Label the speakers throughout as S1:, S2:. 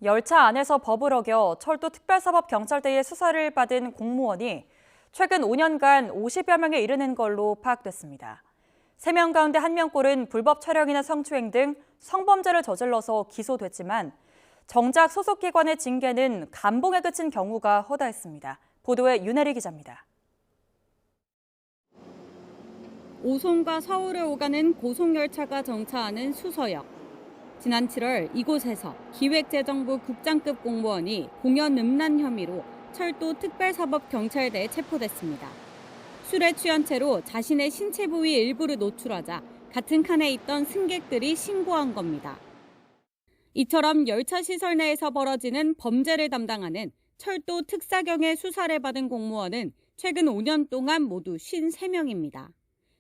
S1: 열차 안에서 법을 어겨 철도특별사법경찰대의 수사를 받은 공무원이 최근 5년간 50여 명에 이르는 걸로 파악됐습니다. 3명 가운데 1명꼴은 불법 촬영이나 성추행 등 성범죄를 저질러서 기소됐지만 정작 소속 기관의 징계는 감봉에 그친 경우가 허다했습니다. 보도에 윤혜리 기자입니다.
S2: 오송과 서울을 오가는 고속열차가 정차하는 수서역. 지난 7월 이곳에서 기획재정부 국장급 공무원이 공연 음란 혐의로 철도 특별사법경찰대에 체포됐습니다. 술에 취한 채로 자신의 신체 부위 일부를 노출하자 같은 칸에 있던 승객들이 신고한 겁니다. 이처럼 열차 시설 내에서 벌어지는 범죄를 담당하는 철도 특사경의 수사를 받은 공무원은 최근 5년 동안 모두 53명입니다.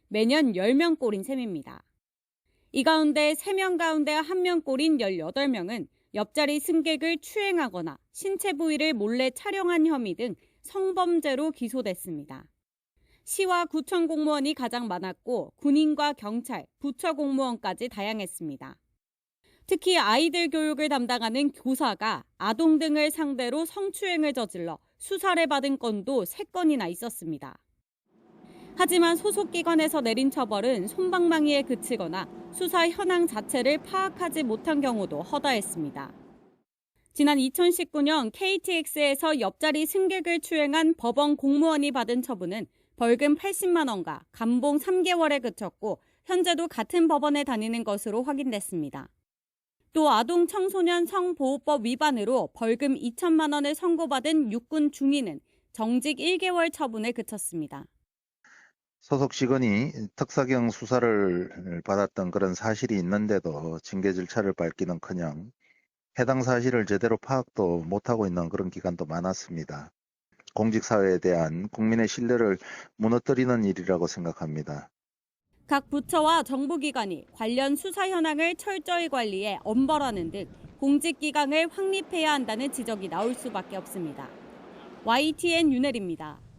S2: 매년 10명꼴인 셈입니다. 이 가운데 3명 가운데 1명꼴인 18명은 옆자리 승객을 추행하거나 신체 부위를 몰래 촬영한 혐의 등 성범죄로 기소됐습니다. 시와 구청 공무원이 가장 많았고 군인과 경찰, 부처 공무원까지 다양했습니다. 특히 아이들 교육을 담당하는 교사가 아동 등을 상대로 성추행을 저질러 수사를 받은 건도 3건이나 있었습니다. 하지만 소속 기관에서 내린 처벌은 솜방망이에 그치거나 수사 현황 자체를 파악하지 못한 경우도 허다했습니다. 지난 2019년 KTX에서 옆자리 승객을 추행한 법원 공무원이 받은 처분은 벌금 80만 원과 감봉 3개월에 그쳤고 현재도 같은 법원에 다니는 것으로 확인됐습니다. 또 아동 청소년 성보호법 위반으로 벌금 2천만 원을 선고받은 육군 중위는 정직 1개월 처분에 그쳤습니다.
S3: 소속 직원이 특사경 수사를 받았던 그런 사실이 있는데도 징계 절차를 밟기는커녕 해당 사실을 제대로 파악도 못하고 있는 그런 기관도 많았습니다. 공직사회에 대한 국민의 신뢰를 무너뜨리는 일이라고 생각합니다.
S2: 각 부처와 정부기관이 관련 수사 현황을 철저히 관리해 엄벌하는 등 공직기강을 확립해야 한다는 지적이 나올 수밖에 없습니다. YTN 윤혜리입니다.